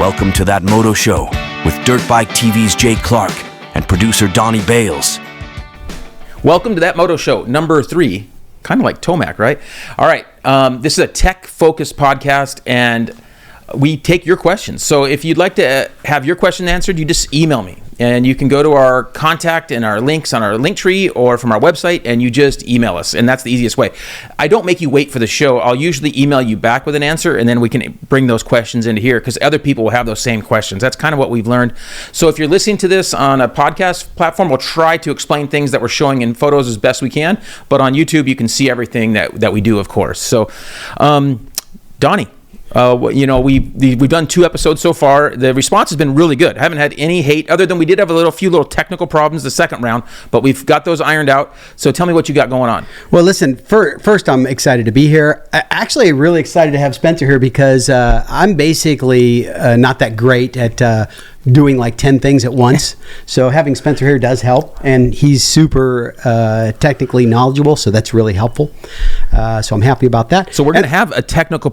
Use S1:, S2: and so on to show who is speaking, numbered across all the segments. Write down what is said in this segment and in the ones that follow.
S1: Welcome to That Moto Show with DirtBikeTV's Jay Clark and producer Donnie Bales.
S2: Welcome to That Moto Show, number 3. Kind of like Tomac, right? All right. This is a tech-focused podcast, and we take your questions. So if you'd like to have your question answered, you just email me. And you can go to our contact and our links on our link tree or from our website, and you just email us. And that's the easiest way. I don't make you wait for the show. I'll usually email you back with an answer, and then we can bring those questions into here because other people will have those same questions. That's kind of what we've learned. So if you're listening to this on a podcast platform, we'll try to explain things that we're showing in photos as best we can. But on YouTube, you can see everything that we do, of course. So, Donnie. We've done 2 episodes so far. The response has been really good. I haven't had any hate, other than we did have a few little technical problems the second round, but we've got those ironed out. So tell me what you got going on.
S3: Well, listen, first I'm excited to be here. Actually, really excited to have Spencer here because I'm basically not that great at doing like 10 things at once. So having Spencer here does help, and he's super technically knowledgeable, so that's really helpful. So I'm happy about that.
S2: So we're going to have a technical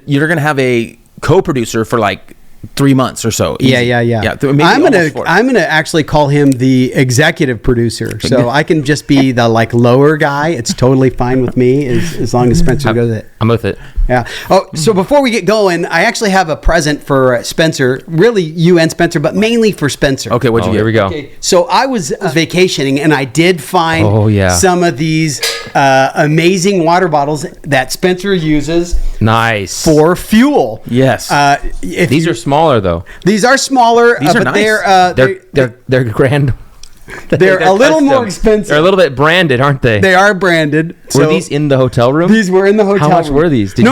S2: you're going to have a co-producer for like 3 months or so. Easy.
S3: Yeah. I'm gonna actually call him the executive producer, so I can just be the like lower guy. It's totally fine with me as long as Spencer goes it.
S4: I'm with it.
S3: Yeah. Oh, so before we get going, I actually have a present for Spencer. Really, you and Spencer, but mainly for Spencer.
S2: Okay, what'd you get?
S4: Here we go.
S3: Okay, so I was vacationing, and I did find some of these amazing water bottles that Spencer uses.
S4: Nice.
S3: For fuel.
S2: Yes.
S4: These are smaller though.
S3: These are smaller.
S2: These are nice.
S4: They're grand.
S3: They're a little more expensive.
S4: They're a little bit branded, aren't they?
S3: They are branded.
S4: Were these in the hotel room?
S3: These were in the hotel room.
S4: How much were these?
S3: They're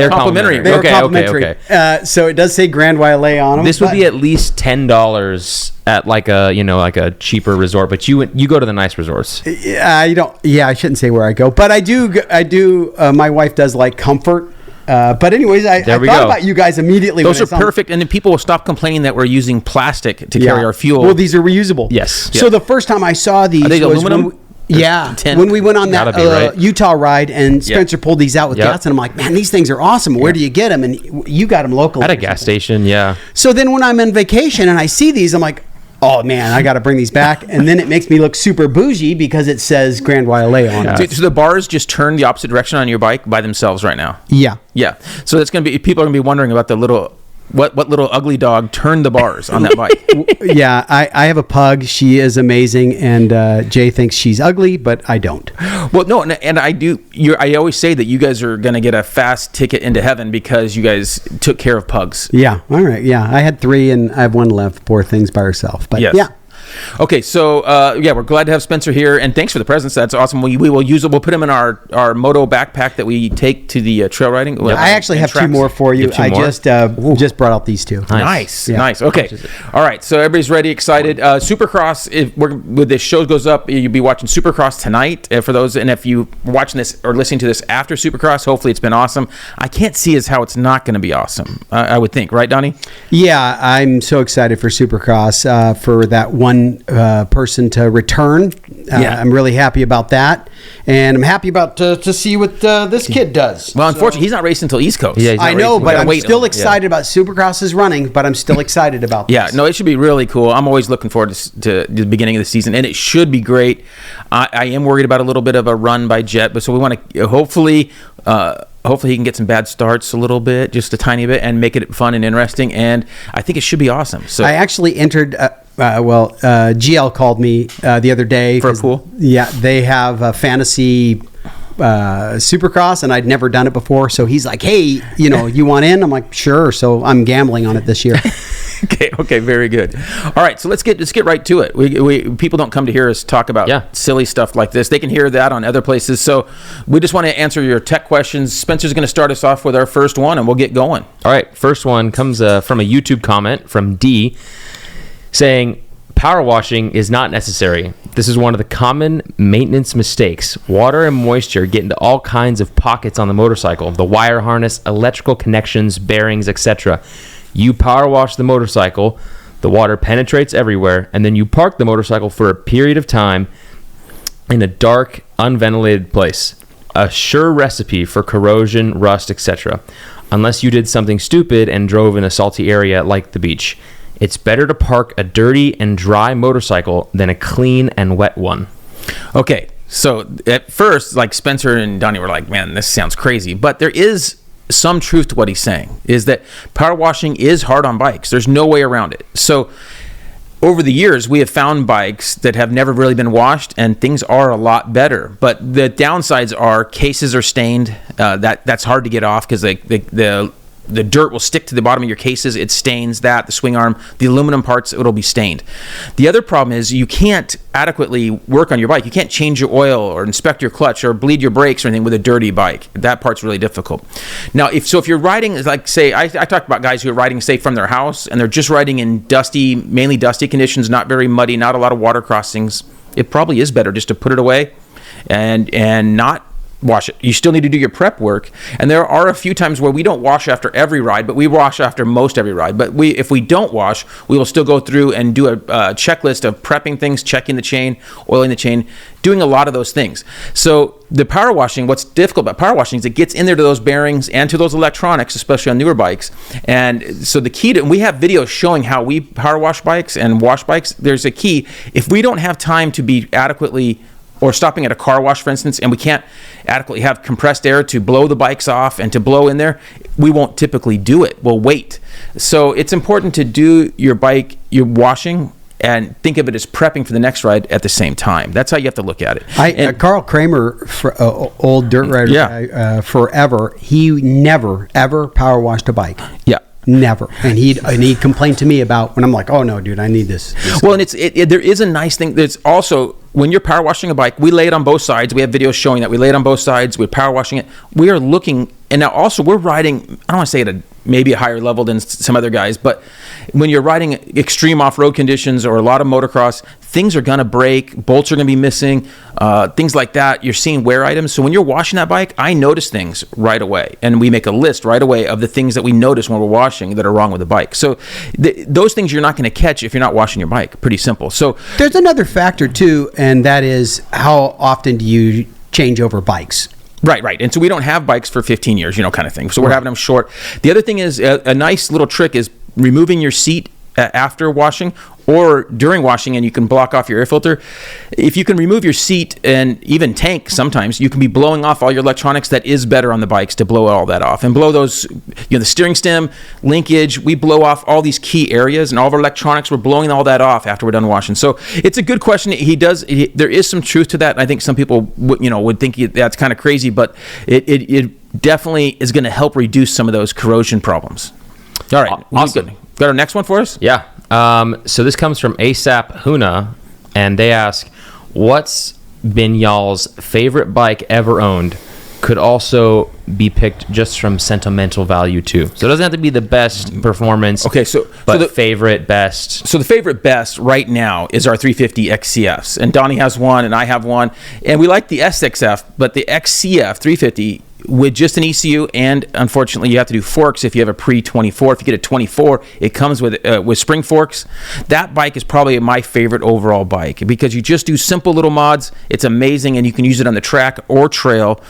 S2: complimentary.
S3: They were complimentary. Okay. So it does say Grand Wailea on them.
S4: This would be at least $10 at like a cheaper resort, but you go to the nice resorts.
S3: I shouldn't say where I go, but I do. My wife does like Comfort. But anyways, I thought about you guys immediately.
S2: Those are perfect, and then people will stop complaining that we're using plastic to carry our fuel.
S3: Well, these are reusable.
S2: Yes.
S3: So the first time I saw these,
S2: are they aluminum?
S3: When we went on that Utah ride, and Spencer pulled these out with gas, and I'm like, man, these things are awesome. Where do you get them? And you got them locally
S4: at a gas station. Yeah.
S3: So then when I'm on vacation and I see these, I'm like, oh man, I got to bring these back. And then it makes me look super bougie because it says Grand Wailea on it.
S2: So the bars just turn the opposite direction on your bike by themselves right now.
S3: Yeah.
S2: So it's going to be, people are going to be wondering about the little, what little ugly dog turned the bars on that bike.
S3: Yeah, I have a pug. She is amazing, and Jay thinks she's ugly, but I don't.
S2: Well, no, and I do. I always say that you guys are going to get a fast ticket into heaven because you guys took care of pugs.
S3: Yeah, all right. Yeah, I had 3, and I have 1 left. Poor thing's by herself. But yeah.
S2: Okay, so we're glad to have Spencer here, and thanks for the presents. That's awesome. We will use it. We'll put them in our Moto backpack that we take to the trail riding.
S3: Yep. I actually have 2 more for you. I just brought out these 2.
S2: Nice. Okay, all right. So everybody's ready, excited. Supercross. When this show goes up, you'll be watching Supercross tonight. For those, and if you are watching this or listening to this after Supercross, hopefully it's been awesome. I can't see as how it's not going to be awesome. I would think, right, Donnie?
S3: Yeah, I'm so excited for Supercross for that one person to return. I'm really happy about that, and I'm happy about to see what this kid does.
S2: Well, unfortunately, he's not racing until East Coast.
S3: Yeah, I know, but I'm still excited about Supercross's running. But I'm still excited about this.
S2: Yeah, no, it should be really cool. I'm always looking forward to the beginning of the season, and it should be great. I am worried about a little bit of a run by Jet, but so we want to hopefully he can get some bad starts a little bit, just a tiny bit, and make it fun and interesting. And I think it should be awesome. So
S3: I actually entered. GL called me the other day
S2: for a pool.
S3: Yeah, they have a fantasy Supercross, and I'd never done it before. So he's like, "Hey, you want in?" I'm like, "Sure." So I'm gambling on it this year.
S2: Okay, very good. All right, so let's get right to it. We people don't come to hear us talk about silly stuff like this. They can hear that on other places. So we just want to answer your tech questions. Spencer's going to start us off with our first one, and we'll get going.
S4: All right, first one comes from a YouTube comment from D, saying, power washing is not necessary. This is one of the common maintenance mistakes. Water and moisture get into all kinds of pockets on the motorcycle, the wire harness, electrical connections, bearings, etc. You power wash the motorcycle, the water penetrates everywhere, and then you park the motorcycle for a period of time in a dark, unventilated place. A sure recipe for corrosion, rust, etc. unless you did something stupid and drove in a salty area like the beach. It's better to park a dirty and dry motorcycle than a clean and wet one.
S2: Okay, so at first, like Spencer and Donnie were like, man, this sounds crazy. But there is some truth to what he's saying, is that power washing is hard on bikes. There's no way around it. So over the years, we have found bikes that have never really been washed, and things are a lot better. But the downsides are cases are stained. That's hard to get off because the dirt will stick to the bottom of your cases. It stains that, the swing arm, the aluminum parts, it'll be stained. The other problem is you can't adequately work on your bike. You can't change your oil or inspect your clutch or bleed your brakes or anything with a dirty bike. That part's really difficult. Now, if you're riding, like say, I talked about guys who are riding, say, from their house, and they're just riding in mainly dusty conditions, not very muddy, not a lot of water crossings. It probably is better just to put it away and not wash it. You still need to do your prep work, and there are a few times where we don't wash after every ride, but we wash after most every ride. But if we don't wash, we will still go through and do a checklist of prepping things, checking the chain, oiling the chain, doing a lot of those things. So the power washing, what's difficult about power washing is it gets in there to those bearings and to those electronics, especially on newer bikes. And so the key to, and we have videos showing how we power wash bikes and wash bikes. There's a key. If we don't have time to be adequately, or stopping at a car wash, for instance, and we can't adequately have compressed air to blow the bikes off and to blow in there, we won't typically do it. We'll wait. So it's important to do your washing, and think of it as prepping for the next ride at the same time. That's how you have to look at it.
S3: Carl Kramer, old dirt rider guy, forever, he never, ever power washed a bike.
S2: Yeah.
S3: Never. And he complained to me about when I'm like, oh no, dude, I need this.
S2: Well, and there is a nice thing. There's also, when you're power washing a bike, we lay it on both sides. We have videos showing that we lay it on both sides. We're power washing it. We are looking, and now also we're riding, I don't want to say at maybe a higher level than some other guys, but when you're riding extreme off-road conditions or a lot of motocross, things are going to break, bolts are going to be missing, things like that. You're seeing wear items. So when you're washing that bike, I notice things right away, and we make a list right away of the things that we notice when we're washing that are wrong with the bike. So those things you're not going to catch if you're not washing your bike. Pretty simple. So
S3: there's another factor too, and that is how often do you change over bikes?
S2: Right. And so we don't have bikes for 15 years, kind of thing. So we're having them short. The other thing is a nice little trick is removing your seat after washing or during washing, and you can block off your air filter. If you can remove your seat and even tank, sometimes you can be blowing off all your electronics. That is better on the bikes, to blow all that off and blow those, the steering stem, linkage. We blow off all these key areas, and all of our electronics, we're blowing all that off after we're done washing. So it's a good question. There is some truth to that. And I think some people would think that's kind of crazy, but it definitely is going to help reduce some of those corrosion problems. All right.
S4: Awesome.
S2: Got our next one for us?
S4: Yeah. So this comes from ASAP Huna, and they ask, what's been y'all's favorite bike ever owned? Could also be picked just from sentimental value too. So it doesn't have to be the best performance.
S2: Okay,
S4: but the favorite best.
S2: So the favorite best right now is our 350 XCFs, and Donnie has one, and I have one, and we like the SXF, but the XCF 350 with just an ECU, and unfortunately you have to do forks if you have a pre-24. If you get a 24, it comes with spring forks. That bike is probably my favorite overall bike because you just do simple little mods. It's amazing, and you can use it on the track or trail,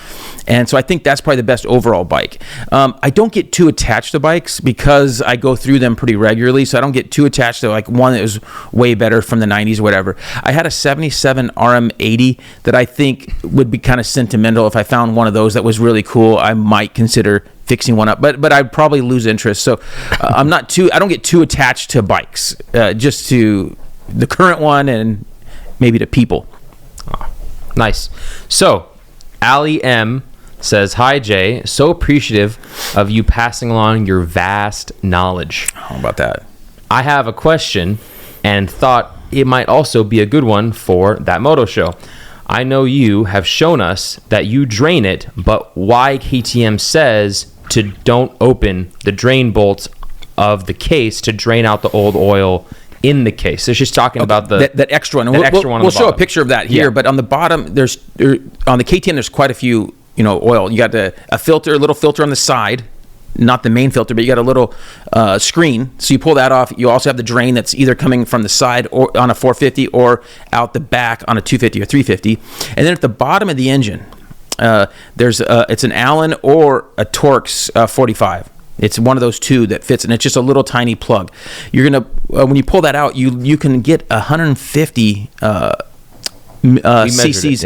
S2: and so I think that's probably the best overall bike. I don't get too attached to bikes because I go through them pretty regularly, so I don't get too attached to like one that was way better from the 90s or whatever. I had a 77 RM80 that I think would be kind of sentimental. If I found one of those that was really cool, I might consider fixing one up, but I'd probably lose interest. So I don't get too attached to bikes, just to the current one and maybe to people.
S4: Oh, nice. So Ali M says, hi Jay, so appreciative of you passing along your vast knowledge.
S2: How about that?
S4: I have a question and thought it might also be a good one for that Moto show. I know you have shown us that you drain it, but why KTM says to don't open the drain bolts of the case to drain out the old oil in the case. So she's talking about
S2: that extra one. We'll show a picture of that here, but on the bottom, on the KTM, there's quite a few, oil. You got a filter, a little filter on the side, not the main filter, but you got a little screen. So you pull that off. You also have the drain that's either coming from the side or on a 450 or out the back on a 250 or 350. And then at the bottom of the engine, it's an Allen or a Torx 45. It's one of those two that fits, and it's just a little tiny plug. You're gonna when you pull that out, you can get 150 cc's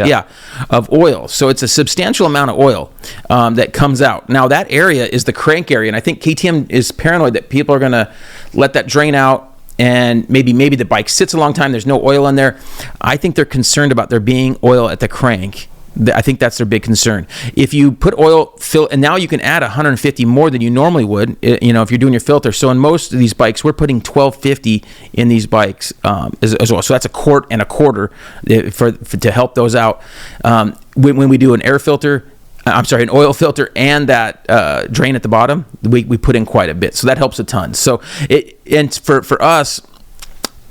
S2: of oil. So it's a substantial amount of oil that comes out. Now that area is the crank area, and I think KTM is paranoid that people are gonna let that drain out, and maybe the bike sits a long time, there's no oil in there. I think they're concerned about there being oil at the crank. I think that's their big concern. If you put oil fill, and now you can add 150 more than you normally would, if you're doing your filter. So in most of these bikes, we're putting 1250 in these bikes as well. So that's a quart and a quarter to help those out. When we do an air filter, an oil filter, and that drain at the bottom, we put in quite a bit. So that helps a ton. So for us,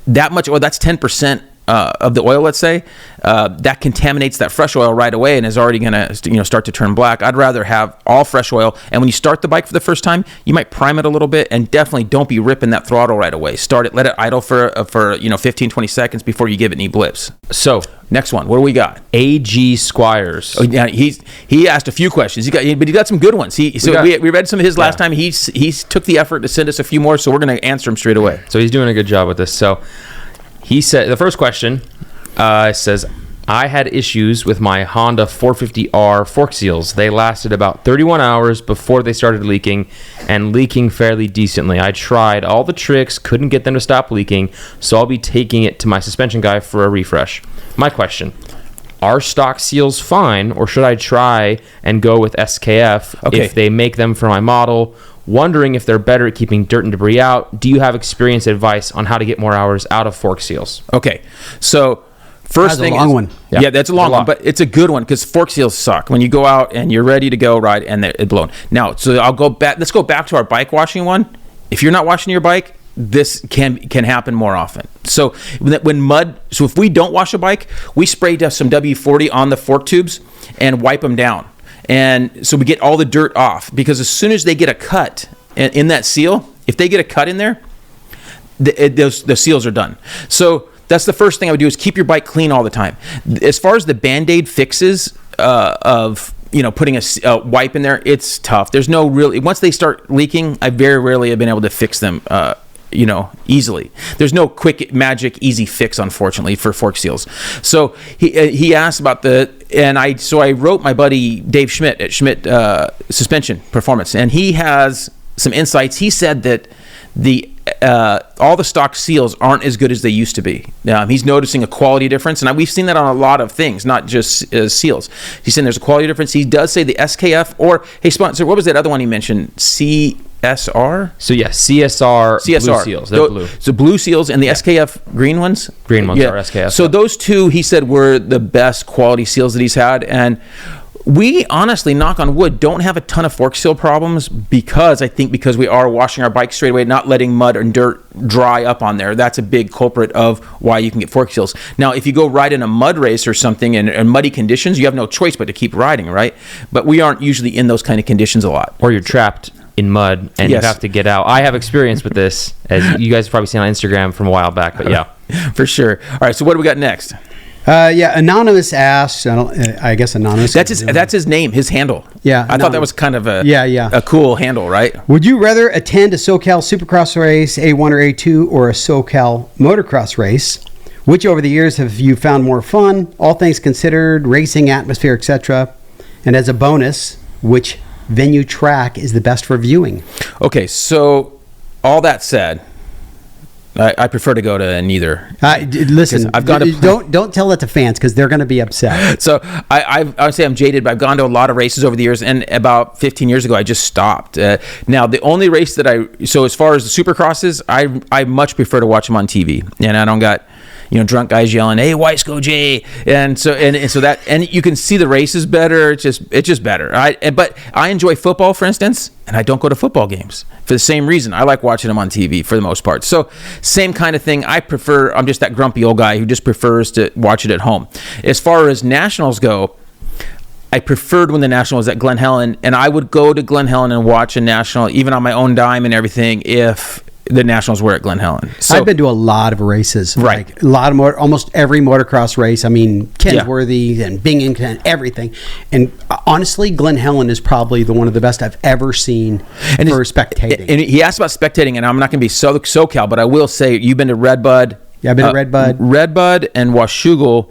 S2: that much oil, that's 10%. Of the oil, let's say, that contaminates that fresh oil right away and is already going to start to turn black. I'd rather have all fresh oil. And when you start the bike for the first time, you might prime it a little bit, and definitely don't be ripping that throttle right away. Start it, let it idle for 15-20 seconds before you give it any blips.
S4: So
S2: next one, what do we got?
S4: AG Squires.
S2: Oh yeah, he asked a few questions. But he got some good ones. We read some of his last time. He took the effort to send us a few more, so we're going to answer them straight away.
S4: So he's doing a good job with this. So he said, the first question says, I had issues with my Honda 450R fork seals. They lasted about 31 hours before they started leaking, and leaking fairly decently. I tried all the tricks, couldn't get them to stop leaking, so I'll be taking it to my suspension guy for a refresh. My question, are stock seals fine, or should I try and go with SKF if they make them for my model? Wondering if they're better at keeping dirt and debris out. Do you have experience advice on how to get more hours out of fork seals?
S2: Okay, so first thing,
S3: that's a long one.
S2: Yeah, that's a long one, but it's a good one because fork seals suck when you go out and you're ready to go ride and it's blown. Now, so I'll go back. Let's go back to our bike washing one. If you're not washing your bike, this can happen more often. So if we don't wash a bike, we spray some W40 on the fork tubes and wipe them down. And so we get all the dirt off, because as soon as they get a cut in that seal, if they get a cut in there, the seals are done. So that's the first thing I would do, is keep your bike clean all the time. As far as the Band-Aid fixes of putting a wipe in there, it's tough. There's no really, once they start leaking, I very rarely have been able to fix them easily. There's no quick magic easy fix, unfortunately, for fork seals. So he asked about I wrote my buddy Dave Schmidt at Schmidt Suspension Performance, and he has some insights. He said that all the stock seals aren't as good as they used to be. He's noticing a quality difference, and we've seen that on a lot of things, not just seals. He's saying there's a quality difference. He does say the SKF, or hey, sponsor, what was that other one he mentioned? CSR?
S4: So yeah, CSR blue seals. They're blue.
S2: So blue seals, and the SKF green ones?
S4: Green ones are SKF.
S2: So those two, he said, were the best quality seals that he's had. And we honestly, knock on wood, don't have a ton of fork seal problems because we are washing our bikes straight away, not letting mud and dirt dry up on there. That's a big culprit of why you can get fork seals. Now, if you go ride in a mud race or something in muddy conditions, you have no choice but to keep riding, right? But we aren't usually in those kind of conditions a lot.
S4: Or you're trapped in mud and you have to get out. I have experience with this, as you guys have probably seen on Instagram from a while back, but yeah.
S2: For sure. All right, so what do we got next?
S3: Anonymous asks, I guess Anonymous.
S2: That's his name, his handle.
S3: Yeah.
S2: I thought that was kind of a cool handle, right?
S3: Would you rather attend a SoCal Supercross race, A1 or A2, or a SoCal motocross race? Which over the years have you found more fun, all things considered, racing, atmosphere, etc.? And as a bonus, which venue track is the best for viewing? Okay,
S2: so all that said, I prefer to go to neither.
S3: Listen, I've gone to don't tell that to fans because they're going to be upset.
S2: So I would say I'm jaded, but I've gone to a lot of races over the years, and about 15 years ago I just stopped. Now the only race that so as far as the Supercrosses, I much prefer to watch them on TV, and I don't got drunk guys yelling, "Hey, Weiss, go Jay!" And so that you can see the races better. It's just better. But I enjoy football, for instance, and I don't go to football games for the same reason. I like watching them on TV for the most part. So same kind of thing. I'm just that grumpy old guy who just prefers to watch it at home. As far as nationals go, I preferred when the national was at Glen Helen, and I would go to Glen Helen and watch a national, even on my own dime and everything, if the Nationals were at Glen Helen. So,
S3: I've been to a lot of races.
S2: Right.
S3: Like a lot of almost every motocross race. I mean, Kensworthy and Binghamton, everything. And honestly, Glen Helen is probably one of the best I've ever seen for spectating.
S2: And he asked about spectating, and I'm not going to be SoCal, but I will say you've been to Redbud.
S3: Yeah, I've been to Redbud.
S2: Redbud and Washougal.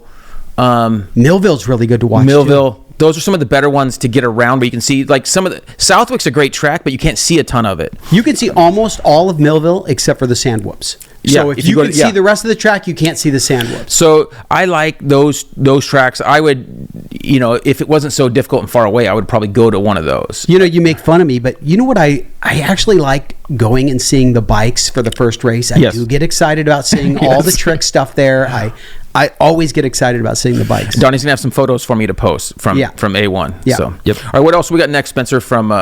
S3: Millville's really good to watch.
S2: Millville. Those are some of the better ones to get around, but you can see like some of the Southwick's a great track, but you can't see a ton of it.
S3: You can see almost all of Millville except for the sand whoops. So if you can see the rest of the track, you can't see the sand whoops.
S2: So I like those tracks. I would, if it wasn't so difficult and far away, I would probably go to one of those.
S3: You make fun of me, but you know what? I actually liked going and seeing the bikes for the first race. I do get excited about seeing all the trick stuff there. I always get excited about seeing the bikes.
S2: Donnie's gonna have some photos for me to post from A1.
S3: Yeah.
S2: So, yep. All right. What else we got next, Spencer, from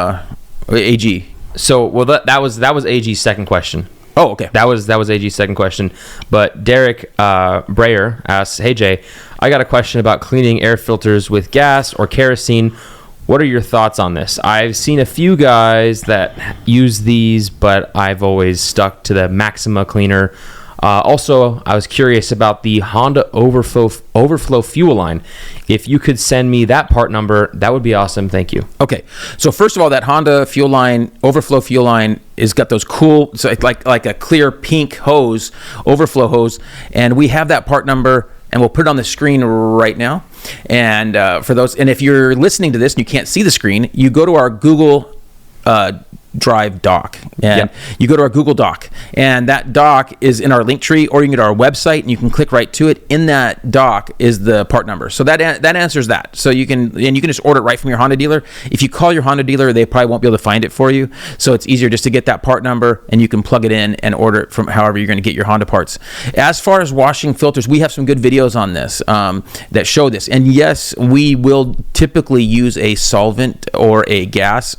S2: AG?
S4: So, well, that was AG's second question.
S2: Oh, okay.
S4: That was AG's second question. But Derek Breyer asks, "Hey Jay, I got a question about cleaning air filters with gas or kerosene. What are your thoughts on this? I've seen a few guys that use these, but I've always stuck to the Maxima cleaner. Also, I was curious about the Honda Overflow fuel line. If you could send me that part number, that would be awesome. Thank you."
S2: Okay. So first of all, that Honda fuel line, Overflow fuel line, is got those cool, so it's like a clear pink hose, overflow hose, and we have that part number, and we'll put it on the screen right now. And for those, and if you're listening to this and you can't see the screen, you go to our Google Drive doc, and you go to our Google Doc, and that doc is in our link tree, or you can go to our website and you can click right to it. In that doc is the part number, so that answers that. So you can just order it right from your Honda dealer. If you call your Honda dealer, they probably won't be able to find it for you, so it's easier just to get that part number and you can plug it in and order it from however you're going to get your Honda parts. As far as washing filters, we have some good videos on this that show this, and yes, we will typically use a solvent or a gas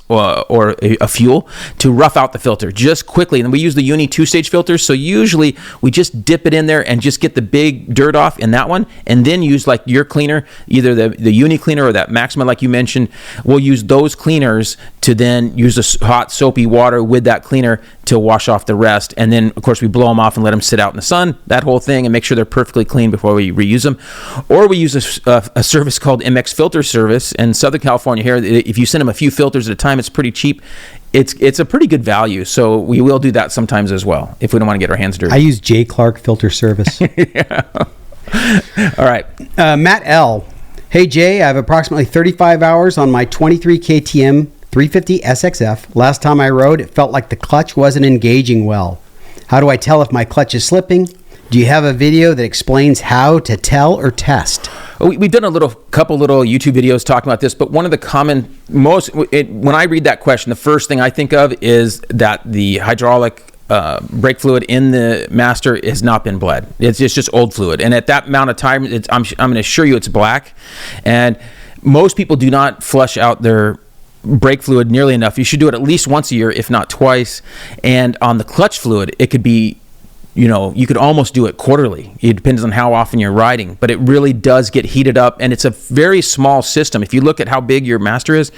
S2: or a fuel to rough out the filter just quickly. And we use the Uni 2-stage filters, so usually we just dip it in there and just get the big dirt off in that one, and then use like your cleaner, either the Uni cleaner or that Maxima like you mentioned. We'll use those cleaners to then use the hot soapy water with that cleaner to wash off the rest, and then of course we blow them off and let them sit out in the sun, that whole thing, and make sure they're perfectly clean before we reuse them. Or we use a service called MX Filter Service in Southern California here. If you send them a few filters at a time, it's pretty cheap. It's a pretty good value, so we will do that sometimes as well if we don't want to get our hands dirty.
S3: I use J. Clark Filter Service.
S2: All right.
S3: Matt L. Hey Jay, I have approximately 35 hours on my 23 KTM 350 SXF. Last time I rode, it felt like the clutch wasn't engaging well. How do I tell if my clutch is slipping? Do you have a video that explains how to tell or test?
S2: We've done a couple little YouTube videos talking about this, but one of the when I read that question, the first thing I think of is that the hydraulic brake fluid in the master has not been bled. It's just old fluid, and at that amount of time, I'm going to assure you it's black. And most people do not flush out their brake fluid nearly enough. You should do it at least once a year, if not twice. And on the clutch fluid, it could be, you could almost do it quarterly. It depends on how often you're riding, but it really does get heated up, and it's a very small system. If you look at how big your master is,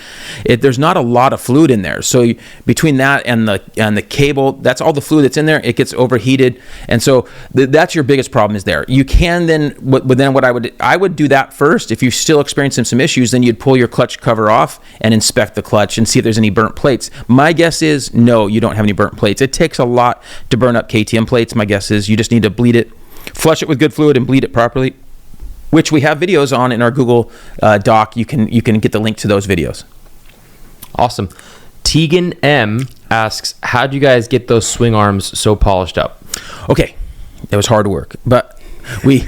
S2: there's not a lot of fluid in there. So between that and the cable, that's all the fluid that's in there. It gets overheated, and so that's your biggest problem is there. You can then, I would do that first. If you're still experiencing some issues, then you'd pull your clutch cover off and inspect the clutch and see if there's any burnt plates. My guess is no, you don't have any burnt plates. It takes a lot to burn up KTM plates. My guess is you just need to bleed it, flush it with good fluid, and bleed it properly, which we have videos on in our Google Doc. You can get the link to those videos.
S4: Awesome. Tegan M asks, how do you guys get those swing arms so polished up?
S2: Okay, it was hard work, but we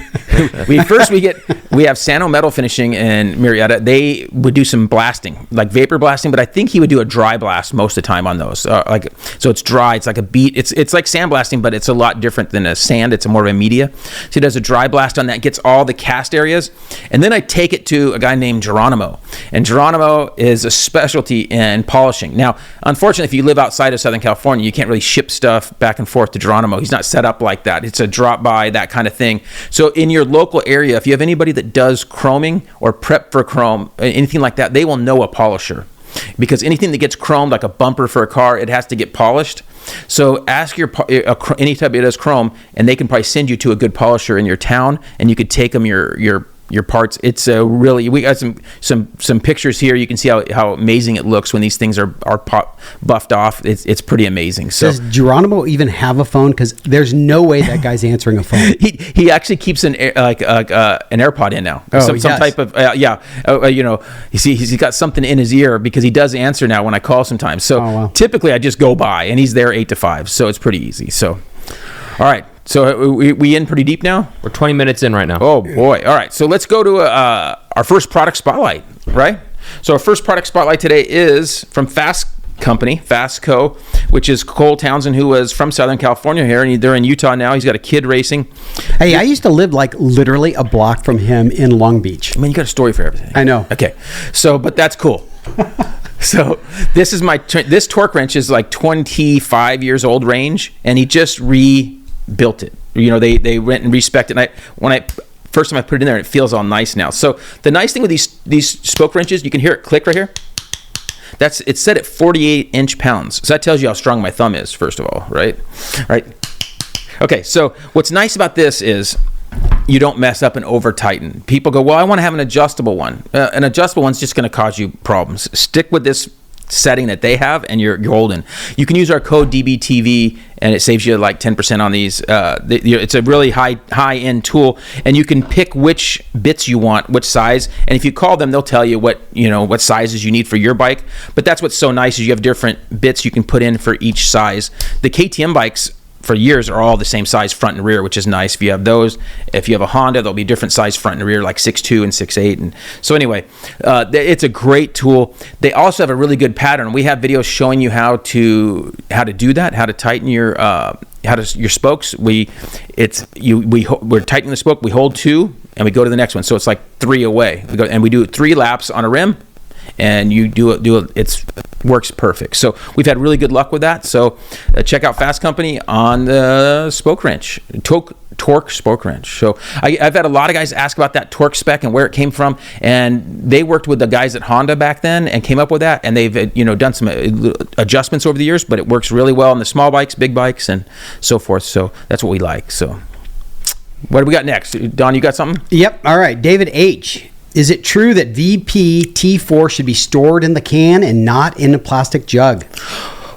S2: have Sano Metal Finishing in Marietta. They would do some blasting, like vapor blasting, but I think he would do a dry blast most of the time on those. So it's dry. It's like a beat. It's like sandblasting, but it's a lot different than a sand. It's more of a media. So he does a dry blast on that, gets all the cast areas, and then I take it to a guy named Geronimo, and Geronimo is a specialty in polishing. Now, unfortunately, if you live outside of Southern California, you can't really ship stuff back and forth to Geronimo. He's not set up like that. It's a drop by, that kind of thing. So in your local area, if you have anybody that does chroming or prep for chrome, anything like that, they will know a polisher, because anything that gets chromed, like a bumper for a car, it has to get polished. So ask any type that does chrome, and they can probably send you to a good polisher in your town, and you could take them your parts. It's really, we got some pictures here. You can see how amazing it looks when these things are buffed off. It's pretty amazing. So
S3: does Geronimo even have a phone? Because there's no way that guy's answering a phone.
S2: he actually keeps an AirPod in now.
S3: Oh,
S2: some type of he's got something in his ear because he does answer now when I call sometimes. So typically I just go by and he's there 8 to 5. So it's pretty easy. So all right. So we in pretty deep now?
S4: We're 20 minutes in right now.
S2: Oh, boy. All right. So let's go to our first product spotlight, right? So our first product spotlight today is from Fastco, which is Cole Townsend, who was from Southern California here, and they're in Utah now. He's got a kid racing.
S3: Hey, I used to live like literally a block from him in Long Beach.
S2: I mean, you got a story for everything.
S3: I know.
S2: Okay. So, but that's cool. So this is this torque wrench is like 25 years old range, and he just rebuilt it. You know, they went and respec'd it. And first time I put it in there, it feels all nice now. So the nice thing with these spoke wrenches, you can hear it click right here. It's set at 48 inch-pounds. So that tells you how strong my thumb is, first of all, right? Right. Okay. So what's nice about this is you don't mess up and over tighten. People go, well, I want to have an adjustable one. An adjustable one's just going to cause you problems. Stick with this setting that they have, and you're golden. You can use our code DBTV, and it saves you like 10% on these. It's a really high-end tool, and you can pick which bits you want, which size. And if you call them, they'll tell you what sizes you need for your bike. But that's what's so nice is you have different bits you can put in for each size. The KTM bikes for years are all the same size front and rear, which is nice. If you have those, if you have a Honda, there'll be different size front and rear, like 6.2 and 6.8. And so anyway, it's a great tool. They also have a really good pattern. We have videos showing you how to do that, how to tighten your spokes. We're tightening the spoke. We hold 2 and we go to the next one. So it's like 3 away. We do 3 laps on a rim. And you do it. It works perfect. So we've had really good luck with that. So check out Fast Company on the spoke wrench, torque spoke wrench. So I've had a lot of guys ask about that torque spec and where it came from, and they worked with the guys at Honda back then and came up with that. And they've done some adjustments over the years, but it works really well on the small bikes, big bikes, and so forth. So that's what we like. So what do we got next? Don, you got something?
S3: Yep. All right. David H. Is it true that VP T4 should be stored in the can and not in a plastic jug?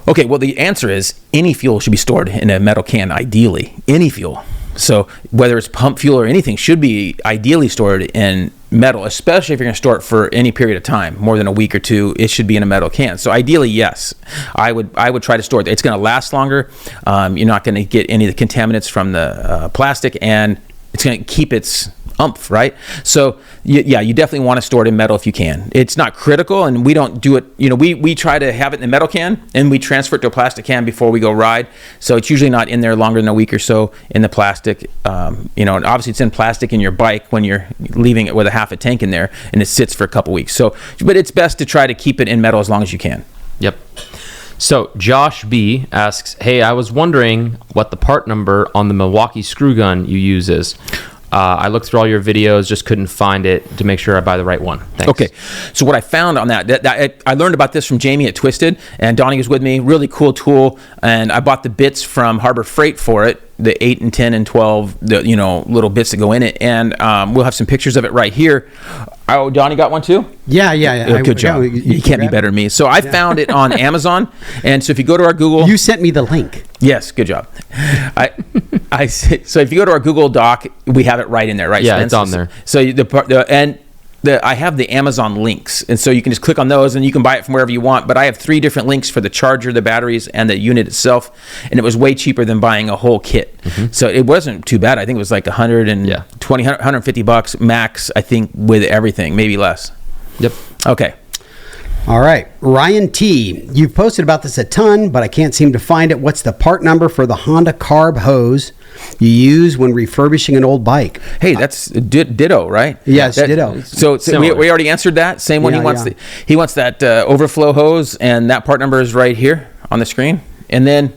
S2: Okay, well, the answer is any fuel should be stored in a metal can, ideally. Any fuel. So whether it's pump fuel or anything should be ideally stored in metal, especially if you're going to store it for any period of time, more than a week or 2, it should be in a metal can. So ideally, yes, I would try to store it. It's going to last longer. You're not going to get any of the contaminants from the plastic, and it's going to keep its umph, right? So yeah, you definitely want to store it in metal if you can. It's not critical, and we don't do it. We try to have it in the metal can, and we transfer it to a plastic can before we go ride. So it's usually not in there longer than a week or so in the plastic. And obviously it's in plastic in your bike when you're leaving it with a half a tank in there, and it sits for a couple weeks. So, but it's best to try to keep it in metal as long as you can.
S4: Yep. So Josh B asks, hey, I was wondering what the part number on the Milwaukee screw gun you use is. I looked through all your videos, just couldn't find it to make sure I buy the right one. Thanks.
S2: Okay. So what I found on that I learned about this from Jamie at Twisted, and Donnie was with me. Really cool tool, and I bought the bits from Harbor Freight for it, the 8 and 10 and 12, little bits that go in it, and we'll have some pictures of it right here. Oh, Donnie got one too?
S3: Yeah.
S2: Good job. You can't be better than me. So I found it on Amazon, and so if you go to our Google,
S3: you sent me the link.
S2: Yes, good job. So if you go to our Google Doc, we have it right in there, right?
S4: Yeah,
S2: Spence?
S4: it's on there.
S2: So I have the Amazon links, and so you can just click on those, and you can buy it from wherever you want. But I have 3 different links for the charger, the batteries, and the unit itself, and it was way cheaper than buying a whole kit. Mm-hmm. So it wasn't too bad. I think it was like $150 max, I think, with everything, maybe less.
S4: Yep.
S2: Okay.
S3: All right. Ryan T. You've posted about this a ton, but I can't seem to find it. What's the part number for the Honda carb hose you use when refurbishing an old bike?
S2: Hey, that's ditto, right?
S3: Yes, ditto.
S2: So we already answered that. Same one.
S3: Yeah,
S2: He wants that overflow hose, and that part number is right here on the screen. And then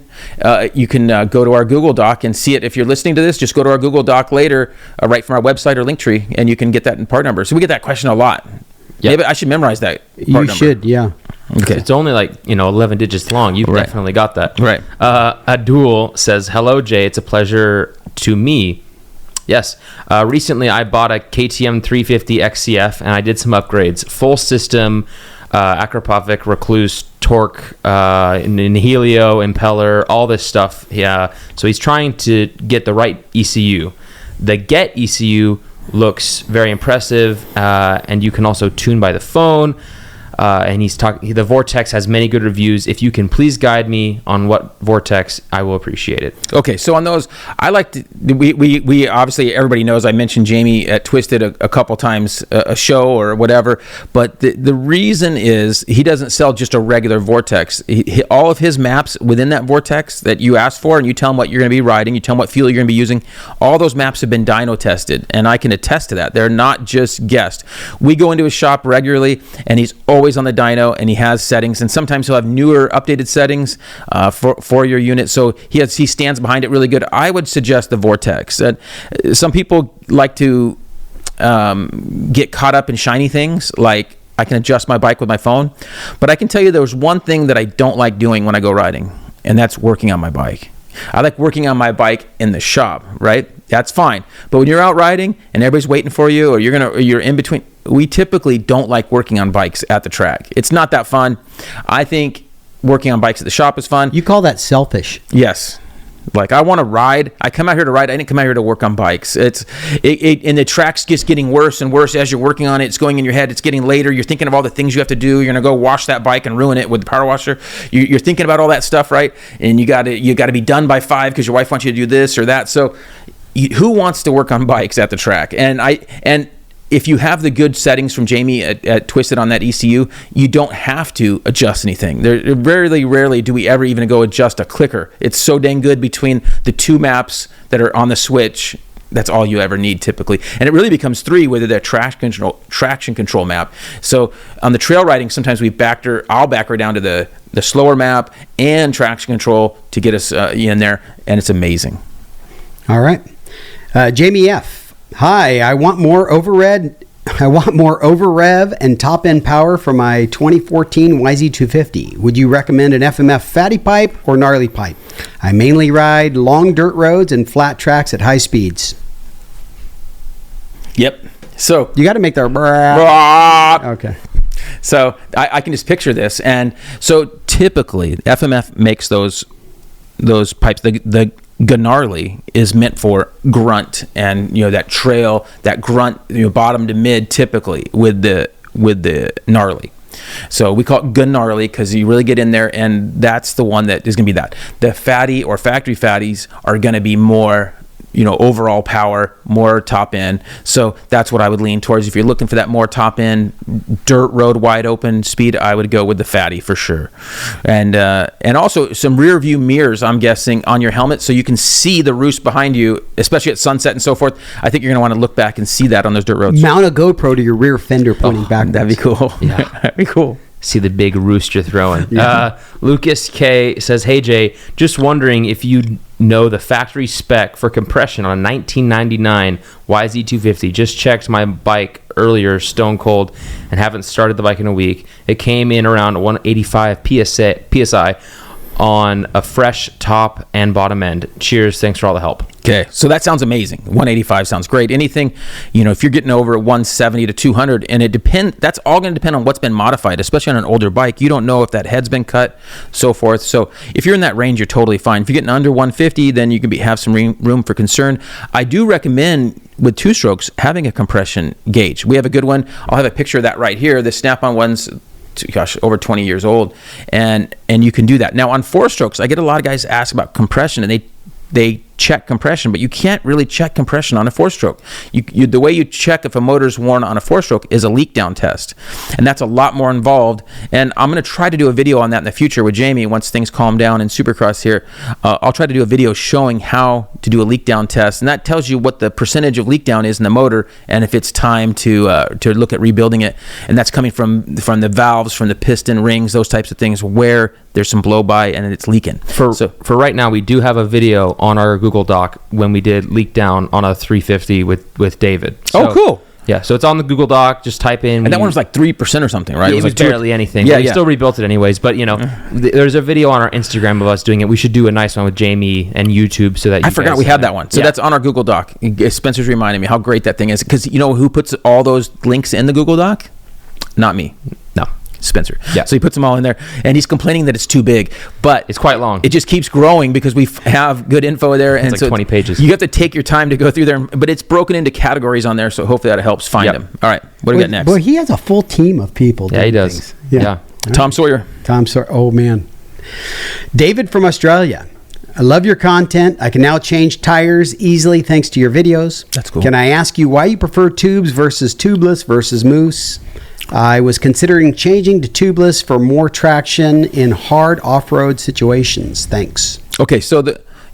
S2: you can go to our Google Doc and see it. If you're listening to this, just go to our Google Doc later, right from our website or Linktree, and you can get that in part number. So we get that question a lot.
S4: Yep.
S2: Maybe I should memorize that part
S3: You
S2: number.
S3: should, yeah.
S2: Okay.
S4: It's only like 11 digits long. You've definitely got that.
S2: Right.
S4: Adul says, "Hello, Jay. It's a pleasure to me." Yes. Recently, I bought a KTM 350 XCF, and I did some upgrades. Full system, Acropovic, Recluse, torque, Helio, impeller, all this stuff. Yeah. So he's trying to get the right ECU. The Get ECU looks very impressive, and you can also tune by the phone. And he's talking. The Vortex has many good reviews. If you can please guide me on what Vortex, I will appreciate it.
S2: Okay, so on those, I like to. We obviously, everybody knows I mentioned Jamie at Twisted a couple times a show or whatever. But the reason is he doesn't sell just a regular Vortex. All of his maps within that Vortex that you ask for, and you tell him what you're going to be riding, you tell him what fuel you're going to be using. All those maps have been dyno tested, and I can attest to that. They're not just guessed. We go into his shop regularly, and he's always on the dyno, and he has settings, and sometimes he'll have newer updated settings for your unit, so he stands behind it really good. I would suggest the Vortex. Some people like to get caught up in shiny things, like I can adjust my bike with my phone, but I can tell you there's one thing that I don't like doing when I go riding, and that's working on my bike. I like working on my bike in the shop, right? That's fine. But when you're out riding and everybody's waiting for you, or you're in between, we typically don't like working on bikes at the track. It's not that fun. I think working on bikes at the shop is fun.
S3: You call that selfish?
S2: Yes. Like, I want to ride. I come out here to ride. I didn't come out here to work on bikes. And the track's just getting worse and worse as you're working on it. It's going in your head. It's getting later. You're thinking of all the things you have to do. You're going to go wash that bike and ruin it with the power washer. You're thinking about all that stuff, right? And you got to be done by 5 because your wife wants you to do this or that. So who wants to work on bikes at the track? And if you have the good settings from Jamie at Twisted on that ECU, you don't have to adjust anything. Rarely do we ever even go adjust a clicker. It's so dang good between the 2 maps that are on the switch. That's all you ever need typically. And it really becomes 3 with that traction control map. So on the trail riding, sometimes I'll back her down to the slower map and traction control to get us in there, and it's amazing.
S3: All right. Jamie F. Hi, I want more overrev and top end power for my 2014 YZ250. Would you recommend an FMF fatty pipe or gnarly pipe? I mainly ride long dirt roads and flat tracks at high speeds.
S2: Yep. So
S3: you got to make the okay.
S2: So I can just picture this, and so typically FMF makes those pipes. The gnarly is meant for grunt and that trail, that grunt, bottom to mid, typically with the gnarly. So we call it gnarly because you really get in there, and that's the one that is going to be that. The fatty or factory fatties are going to be more overall power, more top end. So that's what I would lean towards. If you're looking for that more top end, dirt road, wide open speed, I would go with the fatty for sure. And also some rear view mirrors, I'm guessing, on your helmet, so you can see the roost behind you, especially at sunset and so forth. I think you're going to want to look back and see that on those dirt roads.
S3: Mount a GoPro to your rear fender pointing back.
S2: That'd be cool.
S4: Yeah.
S2: That'd be cool.
S4: See the big roost you're throwing.
S3: Yeah.
S4: Lucas K says, "Hey Jay, just wondering if you know the factory spec for compression on a 1999 YZ250. Just checked my bike earlier, stone cold, and haven't started the bike in a week. It came in around 185 PSI on a fresh top and bottom end. Cheers, thanks for all the help."
S2: Okay, so that sounds amazing. 185 sounds great. Anything, if you're getting over 170 to 200, and that's all going to depend on what's been modified, especially on an older bike. You don't know if that head's been cut, so forth. So if you're in that range, you're totally fine. If you're getting under 150, then you can have some room for concern. I do recommend, with 2-strokes, having a compression gauge. We have a good one. I'll have a picture of that right here. The Snap-on one's over 20 years old, and you can do that. Now on 4-strokes, I get a lot of guys ask about compression, and they check compression, but you can't really check compression on a 4-stroke. The way you check if a motor's worn on a 4-stroke is a leak down test, and that's a lot more involved. And I'm going to try to do a video on that in the future with Jamie once things calm down in Supercross here. I'll try to do a video showing how to do a leak down test, and that tells you what the percentage of leak down is in the motor, and if it's time to look at rebuilding it. And that's coming from the valves, from the piston rings, those types of things where there's some blow by and it's leaking.
S4: For right now, we do have a video on our Google Doc when we did leak down on a 350 with David.
S2: So, oh, cool.
S4: Yeah, so it's on the Google Doc. Just type in.
S2: And that one was like 3% or something, right?
S4: It was
S2: like
S4: barely anything.
S2: Yeah,
S4: We still rebuilt it anyways. But, there's a video on our Instagram of us doing it. We should do a nice one with Jamie and YouTube so that you
S2: I forgot
S4: guys,
S2: we had that one. So that's on our Google Doc. Spencer's reminding me how great that thing is. Because you know who puts all those links in the Google Doc? Not me.
S4: No.
S2: Spencer.
S4: Yeah.
S2: So he puts them all in there, and he's complaining that it's too big, but
S4: It's quite long.
S2: It just keeps growing because we have good info there, and
S4: like
S2: so
S4: 20 pages.
S2: You have to take your time to go through there, but it's broken into categories on there, so hopefully that helps find them. All right, what do we got next?
S3: Boy, he has a full team of people.
S4: Yeah, he
S3: doing
S4: does.
S3: things.
S4: Yeah.
S2: Tom Sawyer.
S3: Tom Sawyer. Oh, man. David from Australia. I love your content. I can now change tires easily thanks to your videos.
S2: That's cool.
S3: Can I ask you why you prefer tubes versus tubeless versus Moose? I was considering changing to tubeless for more traction in hard off-road situations. Thanks.
S2: Okay, so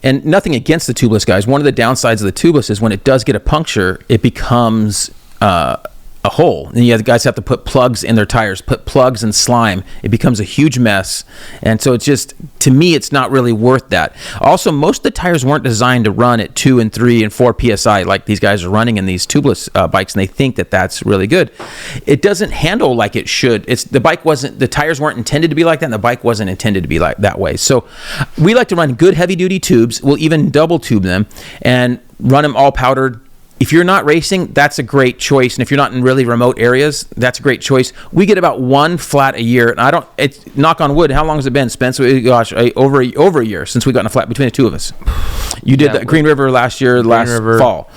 S2: and nothing against the tubeless guys. One of the downsides of the tubeless is when it does get a puncture, it becomes a hole, and the guys have to put plugs in their tires, put plugs in slime. It becomes a huge mess, and so it's just, to me, it's not really worth that. Also, most of the tires weren't designed to run at 2 and 3 and 4 psi like these guys are running in these tubeless bikes, and they think that that's really good. It doesn't handle like it should. The tires weren't intended to be like that, and the bike wasn't intended to be like that way. So we like to run good heavy duty tubes. We'll even double tube them and run them all powdered. If you're not racing, that's a great choice. And if you're not in really remote areas, that's a great choice. We get about one flat a year. And it's knock on wood. How long has it been, Spence? Gosh, over a year since we got in a flat between the two of us. You did the Green River last fall.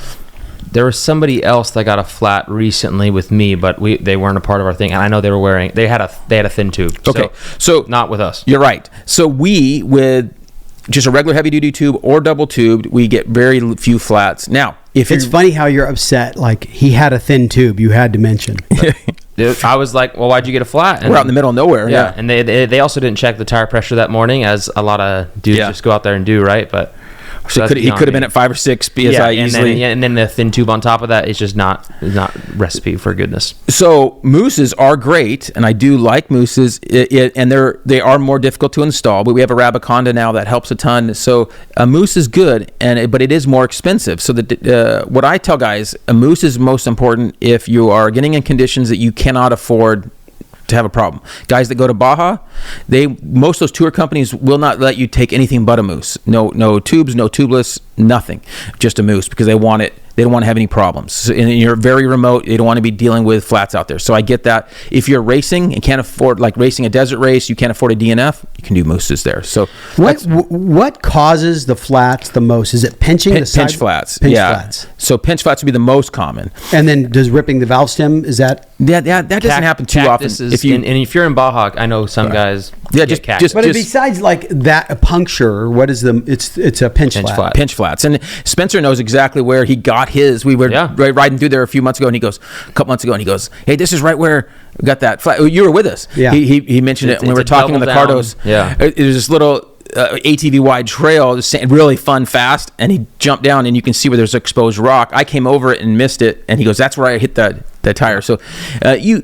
S4: There was somebody else that got a flat recently with me, but they weren't a part of our thing. And I know they had a thin tube.
S2: Okay. So
S4: not with us.
S2: You're right. So with just a regular heavy duty tube or double tubed, we get very few flats. Now,
S3: it's funny how you're upset. Like, he had a thin tube. You had to mention.
S4: I was like, well, why'd you get a flat? And
S2: we're out in the middle of nowhere.
S4: Yeah. And they also didn't check the tire pressure that morning, as a lot of dudes just go out there and do, right? But
S2: so he could have been at 5 or 6 psi easily.
S4: And then the thin tube on top of that is just not recipe for goodness.
S2: So Mousses are great, and I do like Mousses, and they are more difficult to install. But we have a Rabiconda now that helps a ton. So a Moose is good, but it is more expensive. So what I tell guys, a Moose is most important if you are getting in conditions that you cannot afford to have a problem. Guys that go to Baja, most of those tour companies will not let you take anything but a Moose. No tubes, no tubeless, nothing. Just a Moose, because they want it. They don't want to have any problems. So, and you're very remote. They don't want to be dealing with flats out there. So I get that. If you're racing and can't afford, like racing a desert race, you can't afford a DNF, you can do Mousses there. So
S3: what causes the flats the most? Is it pinching the side?
S2: Pinch flats.
S3: Pinch flats.
S2: So pinch flats would be the most common.
S3: And then does ripping the valve stem, is that?
S2: That doesn't happen too often.
S4: If you're in Baja, I know some guys.
S2: Yeah,
S3: But besides like that, a puncture, what is it's a pinch flat.
S2: Pinch flats. And Spencer knows exactly where he got his. We were riding through there a couple months ago, and he goes, "Hey, this is right where we got that flat." You were with us.
S3: Yeah.
S2: He mentioned it when we were talking on the Cardos.
S4: Yeah.
S2: There's this little ATV wide trail, really fun, fast, and he jumped down, and you can see where there's exposed rock. I came over it and missed it, and he goes, "That's where I hit the tire." So you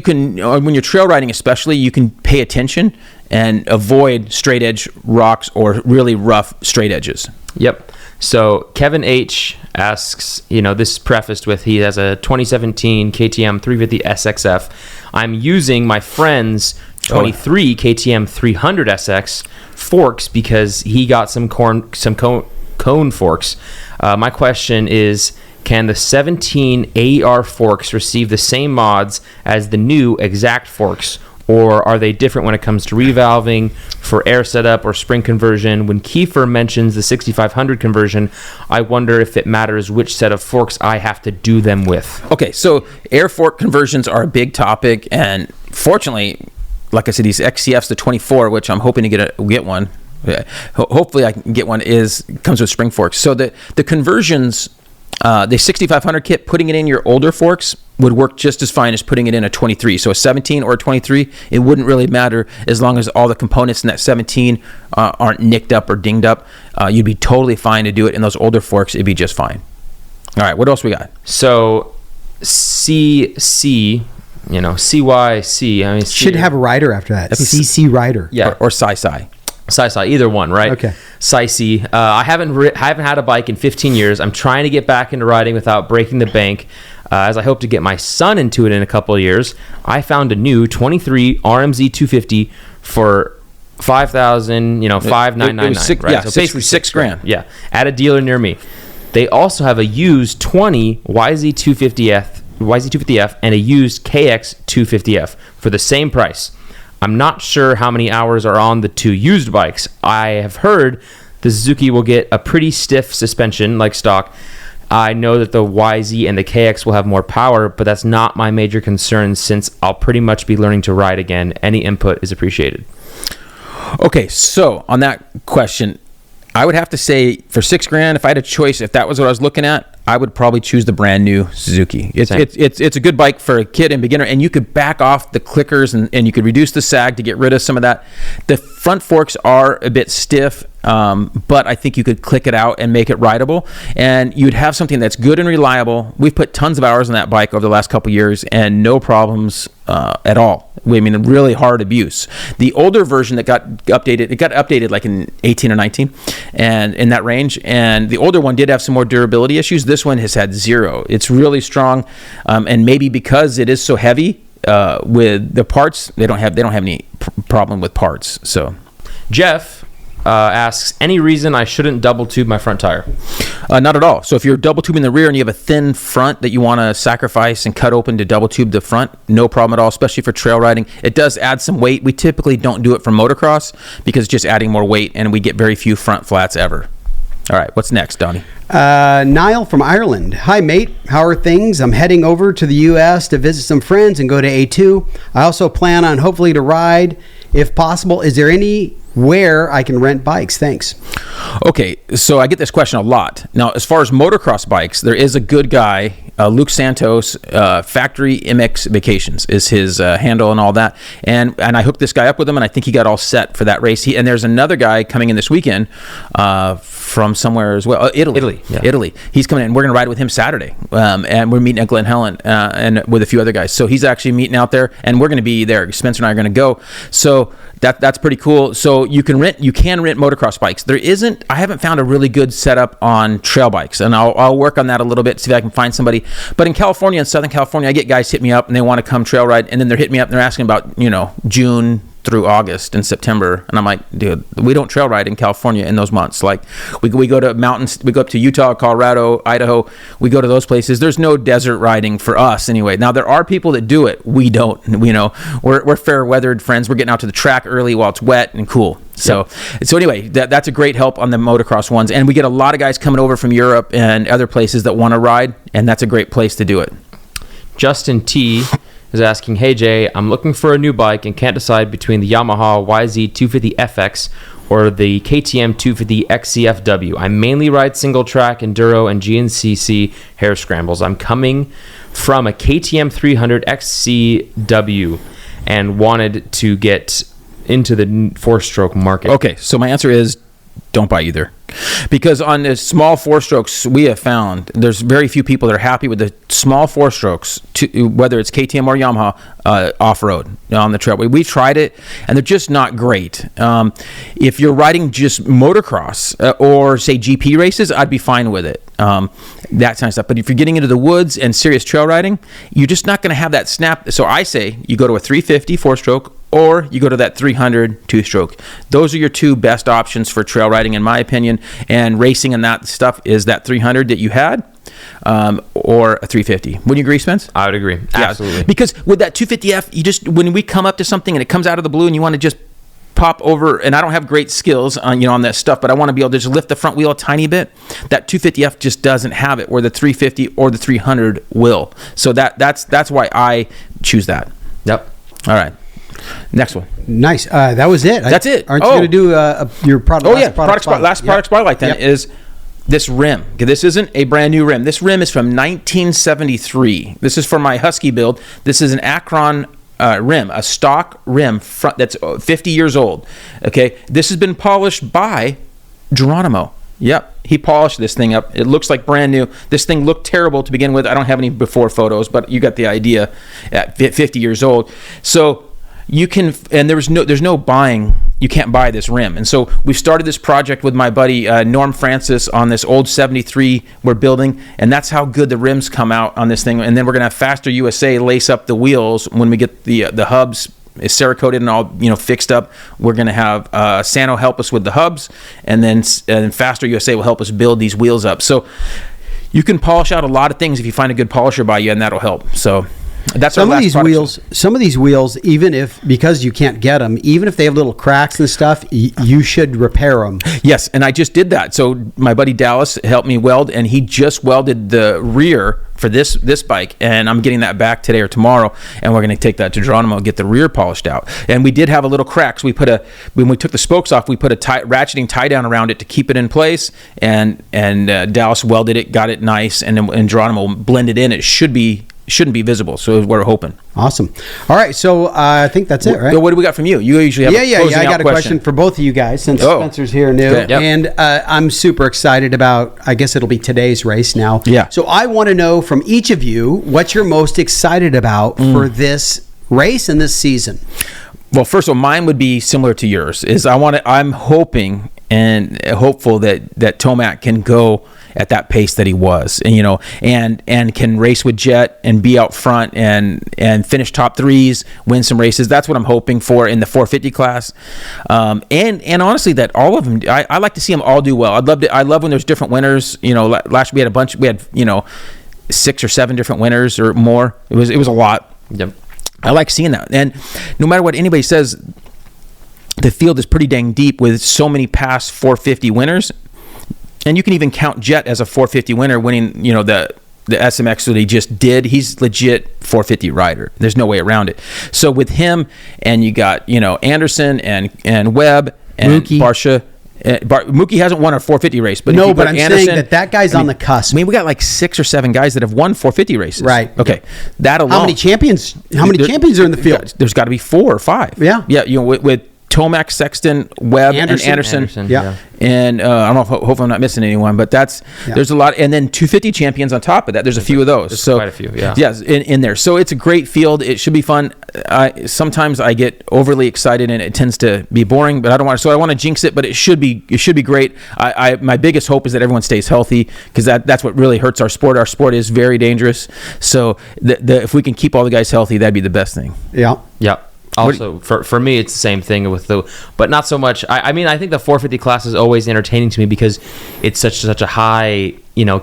S2: can, when you're trail riding especially, you can pay attention and avoid straight edge rocks or really rough straight edges.
S4: Yep. So Kevin H asks, this is prefaced with, he has a 2017 KTM 350 SXF. I'm using my friend's 23 KTM 300 SX forks because he got some cone forks. My question is, can the 17 AER forks receive the same mods as the new exact forks? Or are they different when it comes to revalving, for air setup, or spring conversion? When Kiefer mentions the 6500 conversion, I wonder if it matters which set of forks I have to do them with.
S2: Okay, so air fork conversions are a big topic, and fortunately, like I said, these XCFs, the 24, which I'm hoping to get one. Hopefully I can get one, comes with spring forks. So the conversions, the 6500 kit, putting it in your older forks would work just as fine as putting it in a 23. So a 17 or a 23, it wouldn't really matter as long as all the components in that 17 aren't nicked up or dinged up. You'd be totally fine to do it in those older forks. It'd be just fine. All right, what else we got?
S4: So CYC.
S3: Should have a rider after that. CC rider.
S4: Yeah.
S2: Or Sai.
S4: Either one, right?
S3: Okay.
S4: I haven't had a bike in 15 years. I'm trying to get back into riding without breaking the bank. As I hope to get my son into it in a couple of years, I found a new 23 RMZ 250 for $5,000, $5,999. Right?
S2: Yeah,
S4: so
S2: basically $6,000.
S4: Yeah, at a dealer near me. They also have a used 20 YZ250F and a used KX250F for the same price. I'm not sure how many hours are on the two used bikes. I have heard the Suzuki will get a pretty stiff suspension like stock. I know that the YZ and the KX will have more power, but that's not my major concern since I'll pretty much be learning to ride again. Any input is appreciated.
S2: Okay, so on that question, I would have to say for $6,000, if I had a choice, if that was what I was looking at, I would probably choose the brand new Suzuki. It's a good bike for a kid and beginner, and you could back off the clickers and you could reduce the sag to get rid of some of that. The front forks are a bit stiff, but I think you could click it out and make it rideable, and you'd have something that's good and reliable. We've put tons of hours on that bike over the last couple of years and no problems at all. I mean, really hard abuse. The older version that got updated like in 18 or 19 and in that range, and the older one did have some more durability issues. This one has had zero. It's really strong, and maybe because it is so heavy with the parts, they don't have any problem with parts. So
S4: Jeff asks, any reason I shouldn't double tube my front tire?
S2: Not at all. So if you're double tubing the rear and you have a thin front that you want to sacrifice and cut open to double tube the front, no problem at all, especially for trail riding. It does add some weight. We typically don't do it for motocross because it's just adding more weight, and we get very few front flats ever. All right, what's next, Donnie?
S3: Niall from Ireland. Hi, mate. How are things? I'm heading over to the U.S. to visit some friends and go to A2. I also plan on hopefully to ride, if possible. Is there anywhere I can rent bikes? Thanks.
S2: Okay, so I get this question a lot. Now, as far as motocross bikes, there is a good guy, Luke Santos, Factory MX Vacations is his handle and all that. And I hooked this guy up with him, and I think he got all set for that race. And there's another guy coming in this weekend from somewhere as well. Italy.
S4: Yeah.
S2: Italy. He's coming in. We're going to ride with him Saturday. And we're meeting at Glen Helen and with a few other guys. So he's actually meeting out there, and we're going to be there. Spencer and I are going to go. So that's pretty cool. So you can rent motocross bikes. I haven't found a really good setup on trail bikes, and I'll work on that a little bit, see if I can find somebody. But in California, in Southern California, I get guys hit me up and they want to come trail ride, and then they're hitting me up and they're asking about, June through August and September, and I'm like, dude, we don't trail ride in California in those months. Like we go to mountains, we go up to Utah, Colorado, Idaho, we go to those places. There's no desert riding for us anyway. Now there are people that do it. We don't. We're fair weathered friends. We're getting out to the track early while it's wet and cool. So anyway, that's a great help on the motocross ones, and we get a lot of guys coming over from Europe and other places that want to ride, and that's a great place to do it.
S4: Justin T is asking, hey Jay, I'm looking for a new bike and can't decide between the Yamaha YZ250FX or the KTM 250 XCFW. I mainly ride single track, enduro, and GNCC hair scrambles. I'm coming from a KTM 300 XCW and wanted to get into the four-stroke market.
S2: Okay, so my answer is don't buy either. Because on the small four strokes, we have found there's very few people that are happy with the small four strokes, whether it's KTM or Yamaha, off-road on the trail. We've tried it, and they're just not great. If you're riding just motocross or, say, GP races, I'd be fine with it, that kind of stuff. But if you're getting into the woods and serious trail riding, you're just not going to have that snap. So I say you go to a 350 four-stroke, or you go to that 300 two-stroke. Those are your two best options for trail riding, in my opinion. And racing and that stuff is that 300 that you had, or a 350. Wouldn't you agree, Spence?
S4: I would agree. Absolutely.
S2: Yeah. Because with that 250F, when we come up to something and it comes out of the blue and you want to just pop over, and I don't have great skills on that stuff, but I want to be able to just lift the front wheel a tiny bit. That 250F just doesn't have it, where the 350 or the 300 will. So that's why I choose that.
S4: Yep.
S2: All right. Next one.
S3: Nice. That was it.
S2: That's it.
S3: Aren't you going to do your product?
S2: Oh, yeah. Product spotlight then is this rim. Okay, this isn't a brand new rim. This rim is from 1973. This is for my Husky build. This is an Akron rim, a stock rim that's 50 years old. Okay, this has been polished by Geronimo. Yep, he polished this thing up. It looks like brand new. This thing looked terrible to begin with. I don't have any before photos, but you got the idea. At 50 years old, so you can, and there's no buying you can't buy this rim. And so we've started this project with my buddy Norm Francis on this old 73 we're building, and that's how good the rims come out on this thing. And then we're going to have Faster USA lace up the wheels when we get the hubs is Cerakoted and all fixed up. We're going to have Sano help us with the hubs, and then Faster USA will help us build these wheels up. So you can polish out a lot of things if you find a good polisher by you, and that'll help. So that's
S3: some of these wheels. Some of these wheels, because you can't get them, even if they have little cracks and stuff, you should repair them.
S2: Yes, and I just did that. So my buddy Dallas helped me weld, and he just welded the rear for this bike, and I'm getting that back today or tomorrow, and we're going to take that to Geronimo and get the rear polished out. And we did have a little crack, so when we took the spokes off, we put a ratcheting tie down around it to keep it in place, and Dallas welded it, got it nice, and Geronimo blended in. It shouldn't be visible, so we're hoping.
S3: Awesome. All right, so I think that's it, right?
S2: So what do we got from you? You usually have
S3: I got a question for both of you guys, since Spencer's here new. Okay. Yep. And I'm super excited about, I guess it'll be today's race now.
S2: Yeah.
S3: So I want to know from each of you what you're most excited about for this race and this season.
S2: Well, first of all, mine would be similar to yours. I'm hoping and hopeful that Tomac can go at that pace that he was, and can race with Jet and be out front and finish top threes, win some races. That's what I'm hoping for in the 450 class. And honestly, that all of them, I like to see them all do well. I love when there's different winners. Last year we had 6 or 7 different winners or more. It was a lot.
S4: Yep.
S2: I like seeing that. And no matter what anybody says, the field is pretty dang deep with so many past 450 winners. And you can even count Jet as a 450 winner, winning, the SMX that he just did. He's legit 450 rider. There's no way around it. So with him, and you got, Anderson and Webb and
S3: Mookie.
S2: Barsha. Mookie hasn't won a 450 race, but
S3: no, but I'm saying that guy's on the cusp.
S2: I mean, we got like 6 or 7 guys that have won 450 races.
S3: Right.
S2: Okay. That alone.
S3: How many champions are in the field?
S2: There's got to be 4 or 5.
S3: Yeah.
S2: Yeah. With Tomac, Sexton, Webb, and Anderson.
S3: Yeah.
S2: And I don't know. Hopefully, I'm not missing anyone. But there's a lot, and then 250 champions on top of that. There's a few of those.
S4: There's quite a few. Yeah.
S2: Yes, in there. So it's a great field. It should be fun. Sometimes I get overly excited and it tends to be boring. But I don't want to. So I want to jinx it. But it should be great. My biggest hope is that everyone stays healthy, because that's what really hurts our sport. Our sport is very dangerous. So if we can keep all the guys healthy, that'd be the best thing.
S3: Yeah.
S4: Yeah. Also, for me, it's the same thing but not so much. I mean, I think the 450 class is always entertaining to me because it's such a high,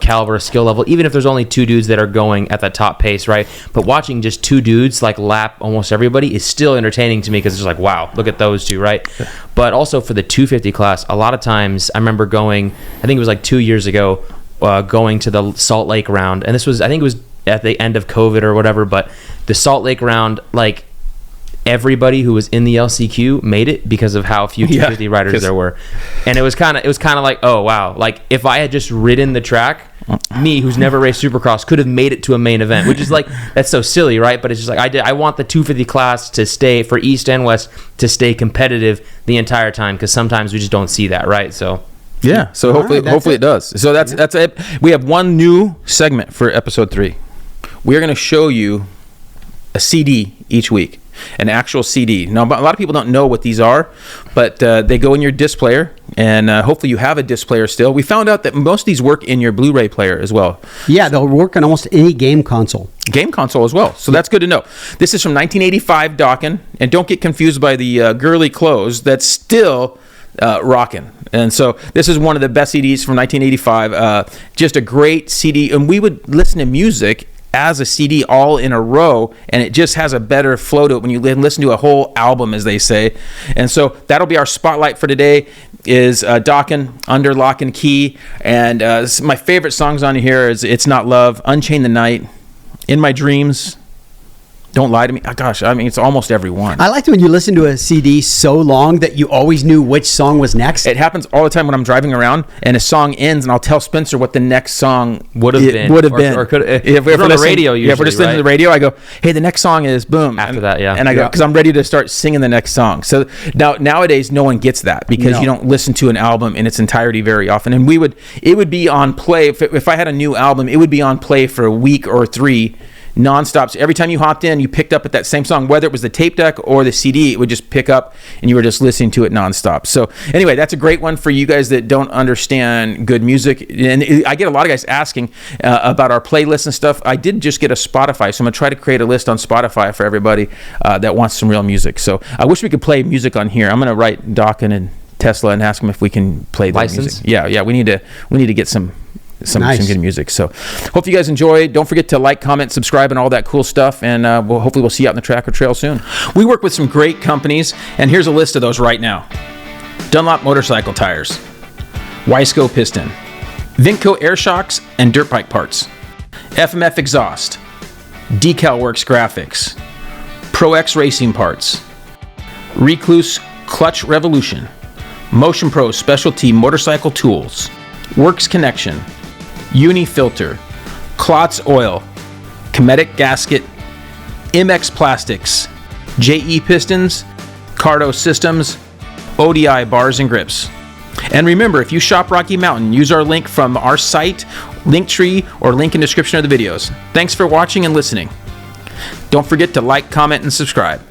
S4: caliber skill level. Even if there's only 2 dudes that are going at that top pace, right? But watching just 2 dudes like lap almost everybody is still entertaining to me, because it's just like, wow, look at those 2, right? But also for the 250 class, a lot of times I remember going, I think it was like 2 years ago, going to the Salt Lake round, and I think it was at the end of COVID or whatever. But the Salt Lake round, like, everybody who was in the LCQ made it because of how few 250 riders there were. And it was kind of like, oh wow, like if I had just ridden the track, me who's never raced Supercross could have made it to a main event, which is like, that's so silly, right? But it's just like, I want the 250 class to stay, for East and West, to stay competitive the entire time, because sometimes we just don't see that, right? So
S2: yeah, so hopefully it does. So that's it. We have one new segment for episode 3. We are going to show you a CD each week. An actual CD. Now, a lot of people don't know what these are, but they go in your disc player, and hopefully you have a disc player still. We found out that most of these work in your Blu-ray player as well.
S3: Yeah, they'll work on almost any game console.
S2: Game console as well. So that's good to know. This is from 1985 Dokken, and don't get confused by the girly clothes. That's still rocking. And so this is one of the best CDs from 1985. Just a great CD, and we would listen to music as a CD all in a row, and it just has a better flow to it when you listen to a whole album, as they say. And so that'll be our spotlight for today, is Dokken, Under Lock and Key. And my favorite songs on here is It's Not Love, Unchain the Night, In My Dreams, Don't Lie to Me. Oh, gosh, I mean, it's almost every one.
S3: I liked when you listen to a CD so long that you always knew which song was next.
S2: It happens all the time when I'm driving around and a song ends, and I'll tell Spencer what the next song
S4: would have been.
S2: Or
S4: could if we're on the radio, usually,
S2: if we're just listening to the radio, I go, hey, the next song is boom.
S4: After that, yeah.
S2: And I go, because I'm ready to start singing the next song. So nowadays, no one gets that, because you don't listen to an album in its entirety very often. And it would be on play. If I had a new album, it would be on play for a week or 3, nonstop. So every time you hopped in, you picked up at that same song, whether it was the tape deck or the CD, it would just pick up and you were just listening to it nonstop. So anyway, that's a great one for you guys that don't understand good music. And I get a lot of guys asking about our playlists and stuff. I did just get a Spotify, so I'm going to try to create a list on Spotify for everybody that wants some real music. So I wish we could play music on here. I'm going to write Dokken and Tesla and ask them if we can play the music. Yeah, we need to get some good music. So hope you guys enjoy. Don't forget to like, comment, subscribe, and all that cool stuff. And hopefully we'll see you out in the track or trail soon. We work with some great companies, and here's a list of those right now. Dunlop motorcycle tires, Wiseco piston, Vinco air shocks and dirt bike parts, FMF exhaust, Decal Works graphics, Pro X racing parts, Recluse clutch revolution, Motion Pro specialty motorcycle tools, Works Connection, Uni filter, Klotz oil, Cometic gasket, MX plastics, JE pistons, Cardo systems, ODI bars and grips. And remember, if you shop Rocky Mountain, use our link from our site, Linktree, or link in description of the videos. Thanks for watching and listening. Don't forget to like, comment, and subscribe.